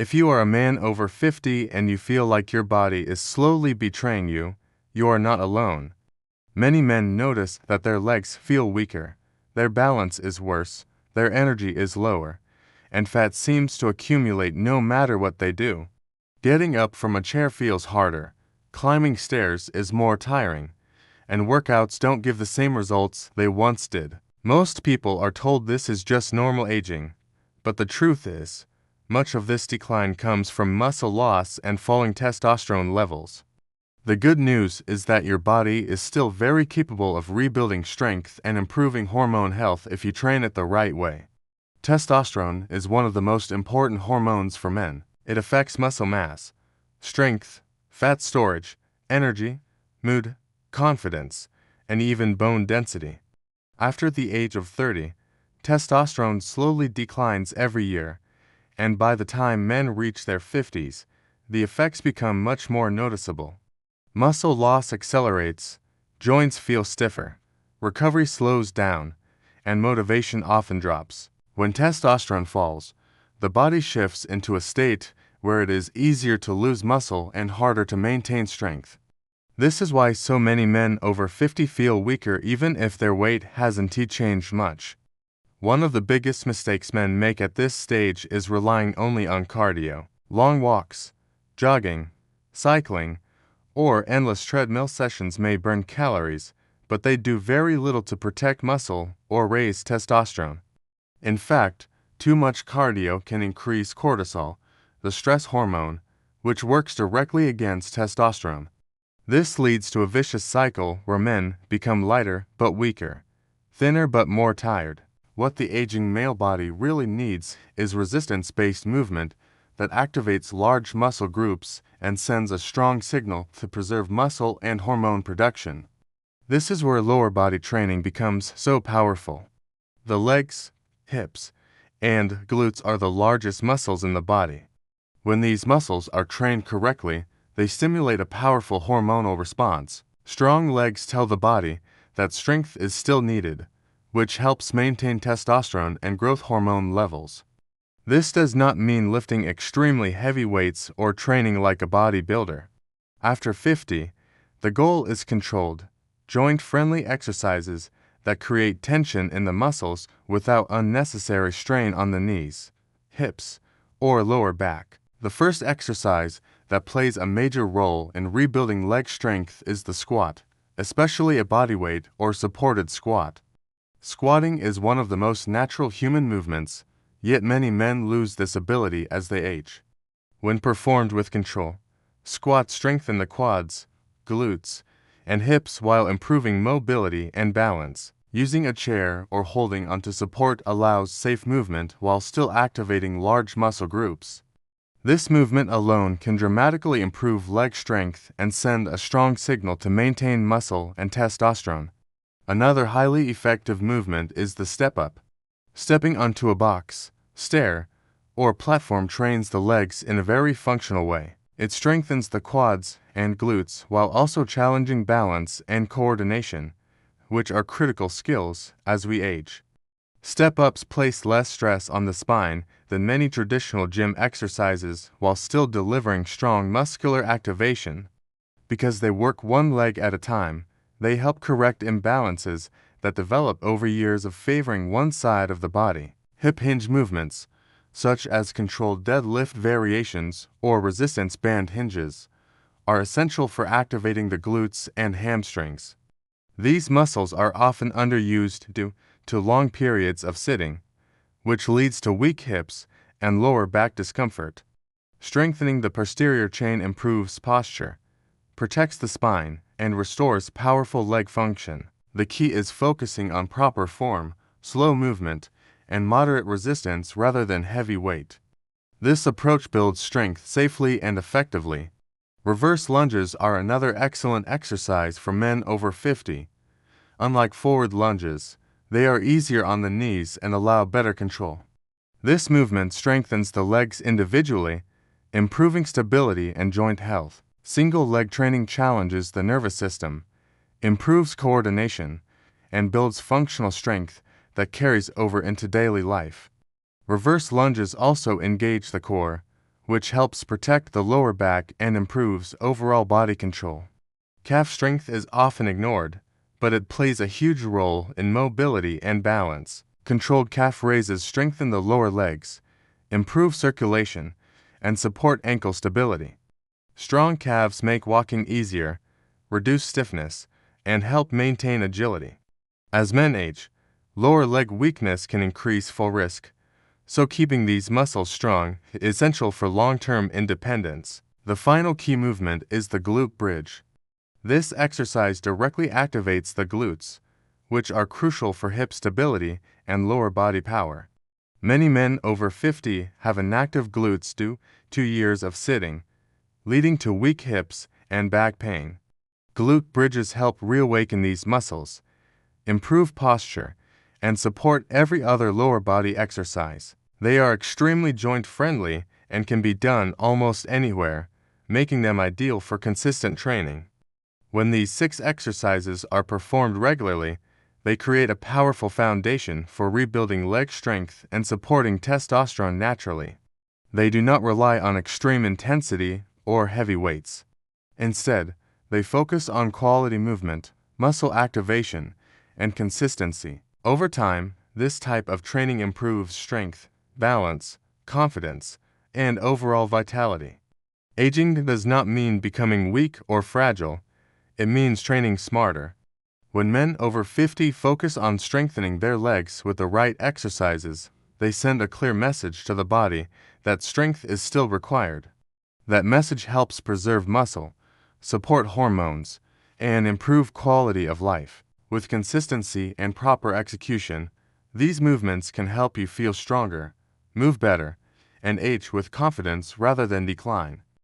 If you are a man over 50 and you feel like your body is slowly betraying you, you are not alone. Many men notice that their legs feel weaker, their balance is worse, their energy is lower, and fat seems to accumulate no matter what they do. Getting up from a chair feels harder, climbing stairs is more tiring, and workouts don't give the same results they once did. Most people are told this is just normal aging, but the truth is, much of this decline comes from muscle loss and falling testosterone levels. The good news is that your body is still very capable of rebuilding strength and improving hormone health if you train it the right way. Testosterone is one of the most important hormones for men. It affects muscle mass, strength, fat storage, energy, mood, confidence, and even bone density. After the age of 30, testosterone slowly declines every year, and by the time men reach their 50s, the effects become much more noticeable. Muscle loss accelerates, joints feel stiffer, recovery slows down, and motivation often drops. When testosterone falls, the body shifts into a state where it is easier to lose muscle and harder to maintain strength. This is why so many men over 50 feel weaker even if their weight hasn't changed much. One of the biggest mistakes men make at this stage is relying only on cardio. Long walks, jogging, cycling, or endless treadmill sessions may burn calories, but they do very little to protect muscle or raise testosterone. In fact, too much cardio can increase cortisol, the stress hormone, which works directly against testosterone. This leads to a vicious cycle where men become lighter but weaker, thinner but more tired. What the aging male body really needs is resistance-based movement that activates large muscle groups and sends a strong signal to preserve muscle and hormone production. This is where lower body training becomes so powerful. The legs, hips, and glutes are the largest muscles in the body. When these muscles are trained correctly, they stimulate a powerful hormonal response. Strong legs tell the body that strength is still needed, which helps maintain testosterone and growth hormone levels. This does not mean lifting extremely heavy weights or training like a bodybuilder. After 50, the goal is controlled, joint-friendly exercises that create tension in the muscles without unnecessary strain on the knees, hips, or lower back. The first exercise that plays a major role in rebuilding leg strength is the squat, especially a bodyweight or supported squat. Squatting is one of the most natural human movements, yet many men lose this ability as they age. When performed with control, squats strengthen the quads, glutes, and hips while improving mobility and balance. Using a chair or holding onto support allows safe movement while still activating large muscle groups. This movement alone can dramatically improve leg strength and send a strong signal to maintain muscle and testosterone. Another highly effective movement is the step-up. Stepping onto a box, stair, or platform trains the legs in a very functional way. It strengthens the quads and glutes while also challenging balance and coordination, which are critical skills as we age. Step-ups place less stress on the spine than many traditional gym exercises while still delivering strong muscular activation. Because they work one leg at a time, they help correct imbalances that develop over years of favoring one side of the body. Hip hinge movements, such as controlled deadlift variations or resistance band hinges, are essential for activating the glutes and hamstrings. These muscles are often underused due to long periods of sitting, which leads to weak hips and lower back discomfort. Strengthening the posterior chain improves posture, protects the spine, and restores powerful leg function. The key is focusing on proper form, slow movement, and moderate resistance rather than heavy weight. This approach builds strength safely and effectively. Reverse lunges are another excellent exercise for men over 50. Unlike forward lunges, they are easier on the knees and allow better control. This movement strengthens the legs individually, improving stability and joint health. Single leg training challenges the nervous system, improves coordination, and builds functional strength that carries over into daily life. Reverse lunges also engage the core, which helps protect the lower back and improves overall body control. Calf strength is often ignored, but it plays a huge role in mobility and balance. Controlled calf raises strengthen the lower legs, improve circulation, and support ankle stability. Strong calves make walking easier, reduce stiffness, and help maintain agility. As men age, lower leg weakness can increase full risk, so keeping these muscles strong is essential for long-term independence. The final key movement is the glute bridge. This exercise directly activates the glutes, which are crucial for hip stability and lower body power. Many men over 50 have inactive glutes due to years of sitting, leading to weak hips and back pain. Glute bridges help reawaken these muscles, improve posture, and support every other lower body exercise. They are extremely joint-friendly and can be done almost anywhere, making them ideal for consistent training. When these 6 exercises are performed regularly, they create a powerful foundation for rebuilding leg strength and supporting testosterone naturally. They do not rely on extreme intensity or heavy weights. Instead, they focus on quality movement, muscle activation, and consistency. Over time, this type of training improves strength, balance, confidence, and overall vitality. Aging does not mean becoming weak or fragile. It means training smarter. When men over 50 focus on strengthening their legs with the right exercises, they send a clear message to the body that strength is still required. That message helps preserve muscle, support hormones, and improve quality of life. With consistency and proper execution, these movements can help you feel stronger, move better, and age with confidence rather than decline.